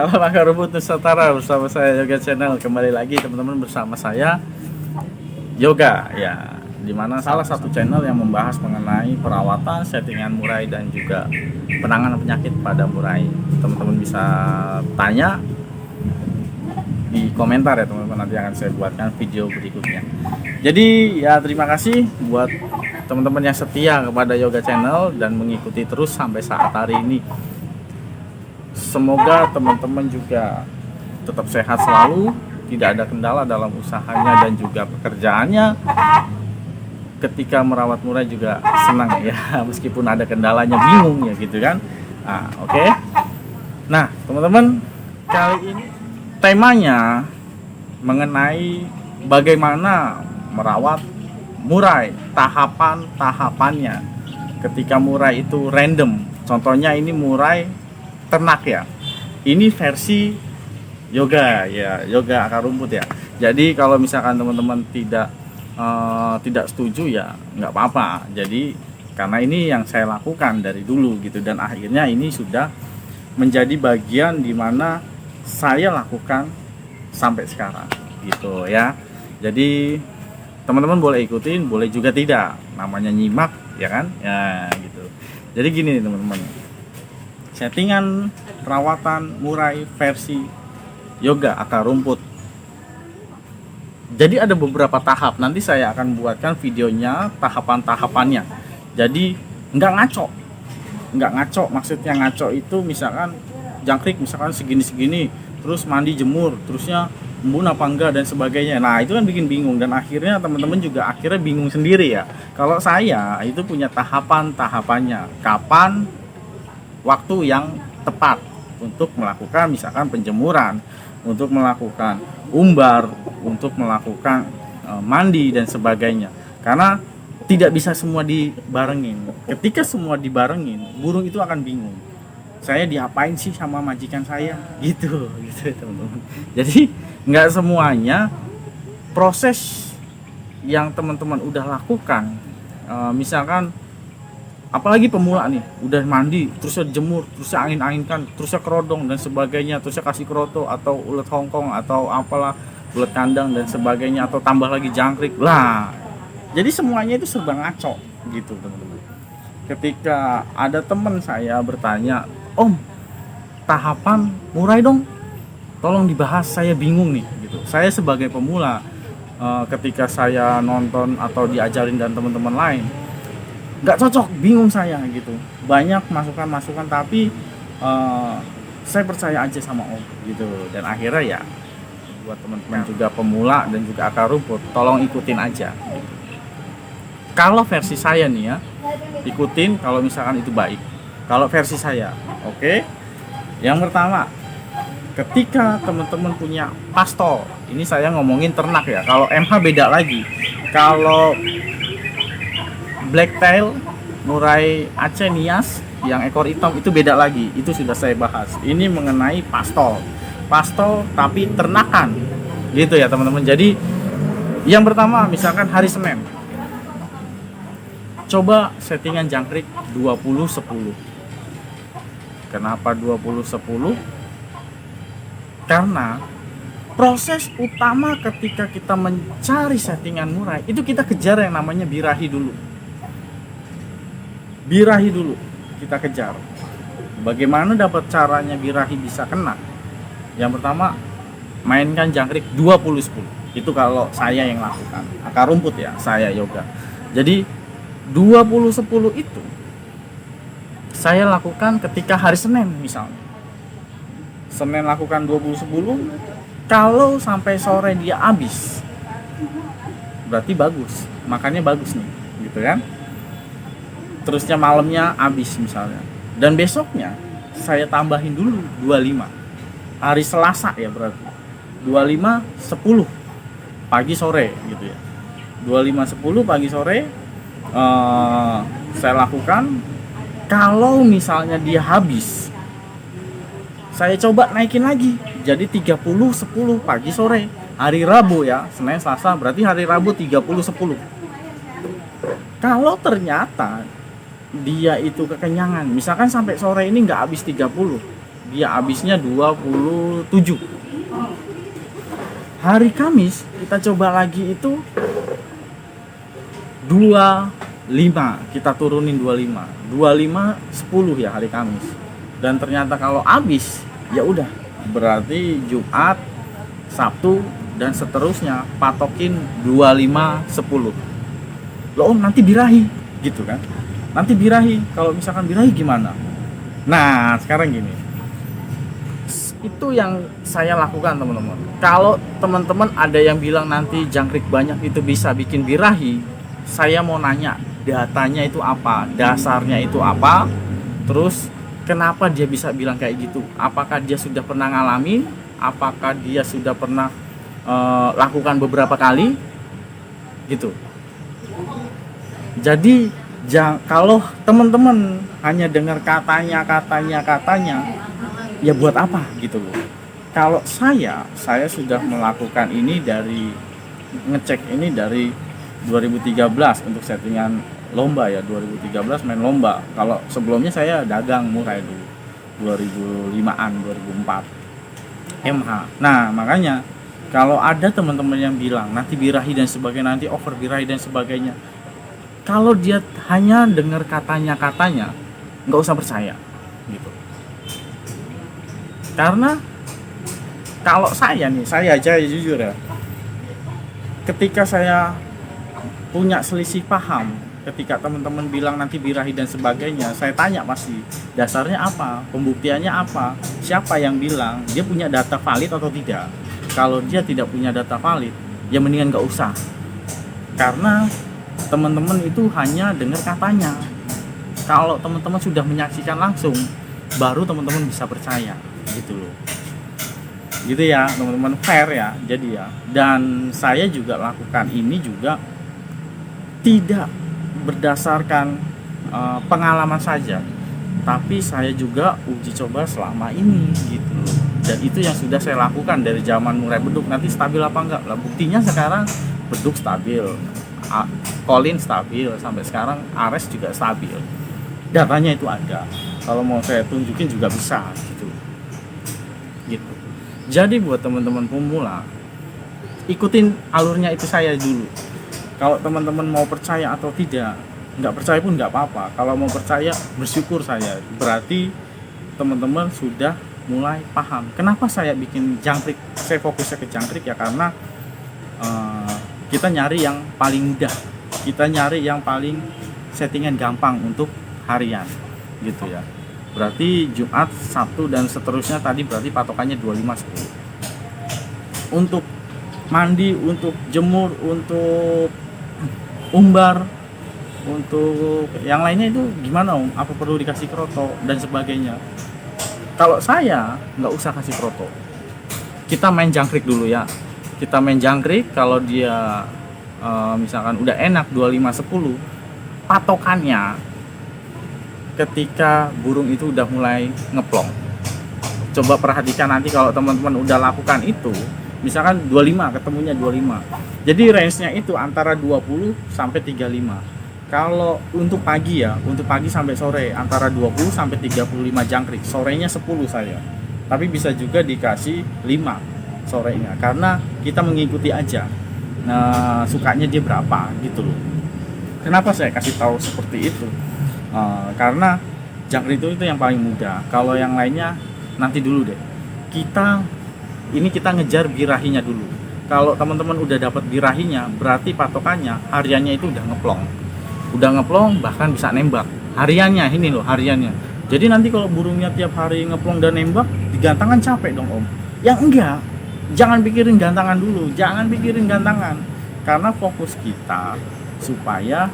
Salam akar rumput Nusantara bersama saya Yoga Channel. Kembali lagi teman-teman bersama saya Yoga ya, dimana salah satu channel yang membahas mengenai perawatan, settingan murai dan juga penanganan penyakit pada murai. Teman-teman bisa tanya di komentar ya teman-teman, nanti akan saya buatkan video berikutnya. Jadi ya terima kasih buat teman-teman yang setia kepada Yoga Channel dan mengikuti terus sampai saat hari ini. Semoga teman-teman juga tetap sehat selalu, tidak ada kendala dalam usahanya dan juga pekerjaannya. Ketika merawat murai juga senang ya, meskipun ada kendalanya, bingung ya gitu kan. Nah, oke. Nah, teman-teman, kali ini temanya mengenai bagaimana merawat murai, tahapan-tahapannya. Ketika murai itu random, contohnya ini murai ternak ya, ini versi Yoga ya, Yoga akar rumput ya. Jadi kalau misalkan teman-teman tidak setuju ya nggak apa-apa. Jadi karena ini yang saya lakukan dari dulu gitu, dan akhirnya ini sudah menjadi bagian dimana saya lakukan sampai sekarang gitu ya. Jadi teman-teman boleh ikutin, boleh juga tidak, namanya nyimak ya kan ya gitu. Jadi gini nih teman-teman, settingan perawatan murai versi Yoga akar rumput. Jadi ada beberapa tahap, nanti saya akan buatkan videonya tahapan-tahapannya. Jadi nggak ngaco, maksudnya ngaco itu misalkan jangkrik misalkan segini-segini, terus mandi jemur, terusnya embun apa enggak dan sebagainya. Nah itu kan bikin bingung, dan akhirnya teman-teman juga akhirnya bingung sendiri ya. Kalau saya itu punya tahapan-tahapannya, kapan waktu yang tepat untuk melakukan misalkan penjemuran, untuk melakukan umbar, untuk melakukan mandi dan sebagainya. Karena tidak bisa semua dibarengin. Ketika semua dibarengin, burung itu akan bingung. Saya diapain sih sama majikan saya? Gitu teman-teman. Jadi nggak semuanya proses yang teman-teman udah lakukan, misalkan apalagi pemula nih, udah mandi, terusnya jemur, terusnya angin-anginkan, terusnya kerodong dan sebagainya, terusnya kasih kroto atau ulet hongkong atau apalah, ulet kandang dan sebagainya, atau tambah lagi jangkrik lah. Jadi semuanya itu serba ngaco gitu teman-teman. Ketika ada teman saya bertanya, Om, tahapan murai dong, tolong dibahas, saya bingung nih gitu. Saya sebagai pemula, ketika saya nonton atau diajarin dan teman-teman lain, nggak cocok, bingung saya gitu, banyak masukan tapi saya percaya aja sama Om gitu. Dan akhirnya ya buat teman-teman juga pemula dan juga akar rumput, tolong ikutin aja. Kalau versi saya nih ya, ikutin kalau misalkan itu baik. Kalau versi saya, oke. Yang pertama, ketika teman-teman punya pastol, ini saya ngomongin ternak ya, kalau MH beda lagi. Kalau blacktail murai Aceh Nias yang ekor hitam itu beda lagi, itu sudah saya bahas. Ini mengenai pastol tapi ternakan gitu ya teman-teman. Jadi yang pertama misalkan hari Senin, coba settingan jangkrik 20-10. Kenapa 20-10? Karena proses utama ketika kita mencari settingan murai itu kita kejar yang namanya birahi dulu kita kejar. Bagaimana dapat caranya birahi bisa kena? Yang pertama, mainkan jangkrik 20-10. Itu kalau saya yang lakukan, akar rumput ya, saya Yoga. Jadi 20-10 itu saya lakukan ketika hari Senin misalnya. Senin lakukan 20-10, kalau sampai sore dia habis, berarti bagus, makannya bagus nih gitu kan. Terusnya malamnya habis misalnya, dan besoknya saya tambahin dulu 25, hari Selasa ya, berarti 25-10 pagi sore gitu ya. 25-10 pagi sore saya lakukan. Kalau misalnya dia habis, saya coba naikin lagi jadi 30-10 pagi sore, hari Rabu ya, Senin Selasa berarti hari Rabu 30-10. Kalau ternyata dia itu kekenyangan, misalkan sampai sore ini nggak habis 30, dia habisnya 27. Hari Kamis kita coba lagi itu 25, kita turunin 25 10 ya hari Kamis. Dan ternyata kalau habis ya udah berarti Jumat, Sabtu dan seterusnya patokin 25 10. Loh nanti birahi gitu kan. Nanti birahi, kalau misalkan birahi gimana? Nah, sekarang gini. Itu yang saya lakukan, teman-teman. Kalau teman-teman ada yang bilang nanti jangkrik banyak itu bisa bikin birahi, saya mau nanya, datanya itu apa? Dasarnya itu apa? Terus kenapa dia bisa bilang kayak gitu? Apakah dia sudah pernah ngalamin? Apakah dia sudah pernah lakukan beberapa kali? Gitu. Jadi kalau teman-teman hanya dengar katanya, ya buat apa gitu loh. Kalau saya sudah melakukan ini ngecek ini dari 2013 untuk settingan lomba ya, 2013 main lomba. Kalau sebelumnya saya dagang mulai dulu 2005-an, 2004 MH. Nah, makanya kalau ada teman-teman yang bilang nanti birahi dan sebagainya, nanti over birahi dan sebagainya, kalau dia hanya dengar katanya nggak usah percaya gitu. Karena kalau saya aja jujur ya, ketika saya punya selisih paham, ketika teman-teman bilang nanti birahi dan sebagainya, saya tanya pasti dasarnya apa, pembuktiannya apa, siapa yang bilang, dia punya data valid atau tidak. Kalau dia tidak punya data valid, ya mendingan nggak usah. Karena teman-teman itu hanya dengar katanya. Kalau teman-teman sudah menyaksikan langsung, baru teman-teman bisa percaya gitu loh. Gitu ya teman-teman, fair ya. Jadi ya, dan saya juga lakukan ini juga tidak berdasarkan pengalaman saja, tapi saya juga uji coba selama ini gitu loh. Dan itu yang sudah saya lakukan dari zaman mulai beduk. Nanti stabil apa enggak lah, buktinya sekarang beduk stabil, Colin stabil, sampai sekarang Ares juga stabil. Datanya itu ada. Kalau mau saya tunjukin juga bisa gitu. Jadi buat teman-teman pemula, ikutin alurnya itu saya dulu. Kalau teman-teman mau percaya atau tidak, nggak percaya pun nggak apa-apa. Kalau mau percaya, bersyukur saya. Berarti teman-teman sudah mulai paham. Kenapa saya bikin jangkrik? Saya fokusnya ke jangkrik ya karena kita nyari yang paling mudah. Kita nyari yang paling settingan gampang untuk harian gitu ya. Berarti Jumat, Sabtu dan seterusnya tadi berarti patokannya 25 10. Untuk mandi, untuk jemur, untuk umbar, untuk yang lainnya itu gimana Om? Apa perlu dikasih kroto dan sebagainya? Kalau saya nggak usah kasih kroto. Kita main jangkrik dulu ya. Kita main jangkrik, kalau dia misalkan udah enak 25 10, patokannya ketika burung itu udah mulai ngeplong. Coba perhatikan nanti kalau teman-teman udah lakukan itu, misalkan 25, ketemunya 25. Jadi range-nya itu antara 20 sampai 35. Kalau untuk pagi ya, untuk pagi sampai sore antara 20 sampai 35 jangkrik. Sorenya 10 saya. Tapi bisa juga dikasih 5 sorenya karena kita mengikuti aja. Nah, sukanya dia berapa gitu loh. Kenapa saya kasih tahu seperti itu? Karena jangkrik itu yang paling mudah. Kalau yang lainnya nanti dulu deh. Kita ngejar birahinya dulu. Kalau teman-teman udah dapat birahinya, berarti patokannya hariannya itu udah ngeplong, bahkan bisa nembak. Hariannya ini loh, hariannya. Jadi nanti kalau burungnya tiap hari ngeplong dan nembak, digantangan capek dong Om. Yang enggak, jangan pikirin gantangan dulu, karena fokus kita supaya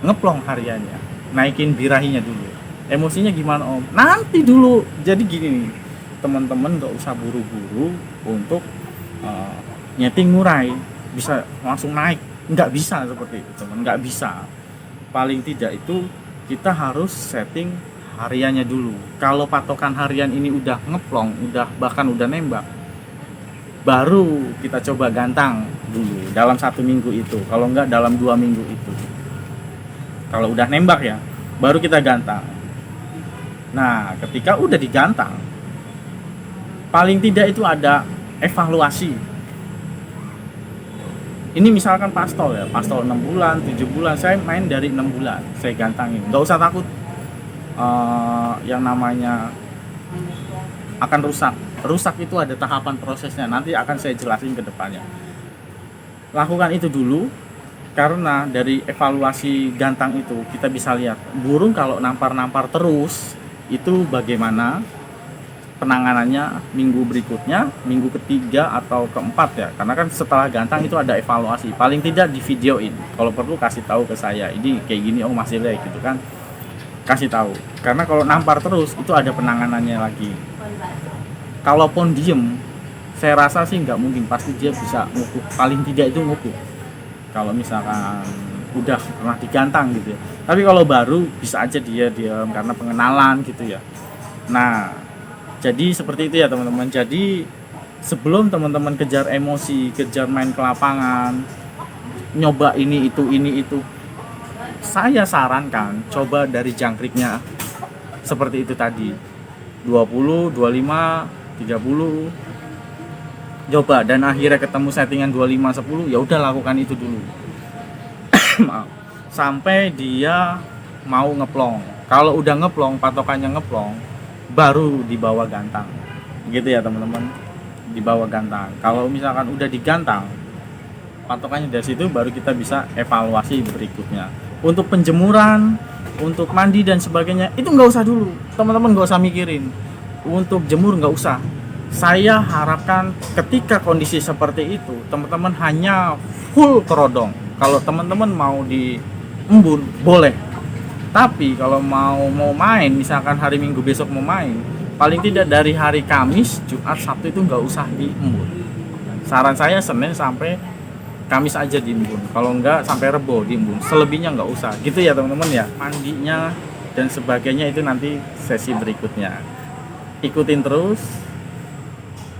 ngeplong hariannya. Naikin birahinya dulu. Emosinya gimana Om? Nanti dulu. Jadi gini nih, teman-teman gak usah buru-buru untuk nyeting murai bisa langsung naik. Nggak bisa seperti itu teman, nggak bisa. Paling tidak itu kita harus setting hariannya dulu. Kalau patokan harian ini udah ngeplong, bahkan udah nembak, baru kita coba gantang dulu dalam 1 minggu itu. Kalau nggak dalam 2 minggu itu. Kalau udah nembak ya, baru kita gantang. Nah, ketika udah digantang, paling tidak itu ada evaluasi. Ini misalkan pastol ya, pastol 6 bulan, 7 bulan, saya main dari 6 bulan, saya gantangin. Nggak usah takut yang namanya akan rusak. Rusak itu ada tahapan prosesnya, nanti akan saya jelasin ke depannya. Lakukan itu dulu, karena dari evaluasi gantang itu kita bisa lihat burung kalau nampar-nampar terus, itu bagaimana penanganannya minggu berikutnya, minggu ketiga atau keempat ya, karena kan setelah gantang itu ada evaluasi, paling tidak di videoin, kalau perlu kasih tahu ke saya, ini kayak gini oh masih leg gitu kan, kasih tahu, karena kalau nampar terus itu ada penanganannya lagi. Kalaupun diem, saya rasa sih nggak mungkin, pasti dia bisa ngukuk, paling tidak itu ngukuk kalau misalkan udah pernah digantang gitu ya. Tapi kalau baru bisa aja dia diam karena pengenalan gitu ya. Nah, jadi seperti itu ya teman-teman. Jadi sebelum teman-teman kejar emosi, kejar main ke lapangan, nyoba ini itu, saya sarankan coba dari jangkriknya seperti itu tadi, 20, 25, 30, coba, dan akhirnya ketemu settingan 25, 10, ya udah lakukan itu dulu. Sampai dia mau ngeplong. Kalau udah ngeplong, patokannya ngeplong, baru dibawa gantang, gitu ya teman-teman, dibawa gantang. Kalau misalkan udah digantang, patokannya dari situ baru kita bisa evaluasi berikutnya. Untuk penjemuran, untuk mandi dan sebagainya itu nggak usah dulu, teman-teman nggak usah mikirin. Untuk jemur nggak usah. Saya harapkan ketika kondisi seperti itu, teman-teman hanya full kerodong. Kalau teman-teman mau di embun boleh. Tapi kalau mau main, misalkan hari Minggu besok mau main, paling tidak dari hari Kamis, Jumat, Sabtu itu nggak usah diembun. Saran saya Senin sampai Kamis aja diembun. Kalau nggak sampai Rebo diembun. Selebihnya nggak usah. Gitu ya teman-teman ya. Mandinya dan sebagainya itu nanti sesi berikutnya. Ikutin terus.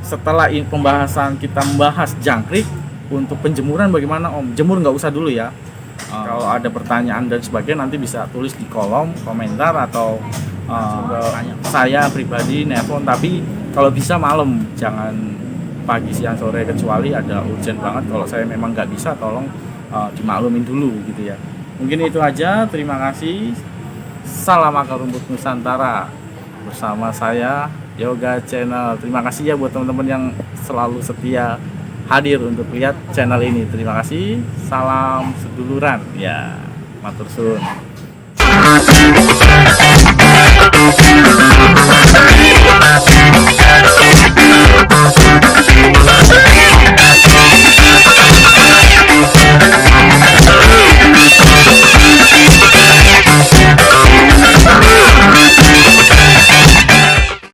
Setelah pembahasan kita membahas jangkrik, untuk penjemuran bagaimana Om? Jemur nggak usah dulu ya. Kalau ada pertanyaan dan sebagainya nanti bisa tulis di kolom komentar atau saya pribadi nelpon, tapi kalau bisa malam, jangan pagi, siang, sore, kecuali ada urgent banget. Kalau saya memang nggak bisa, tolong dimaklumin dulu gitu ya. Mungkin itu aja, terima kasih. Salam akar rumput Nusantara bersama saya Yoga Channel. Terima kasih ya buat teman-teman yang selalu setia hadir untuk lihat channel ini. Terima kasih. Salam seduluran ya. Matur suwun.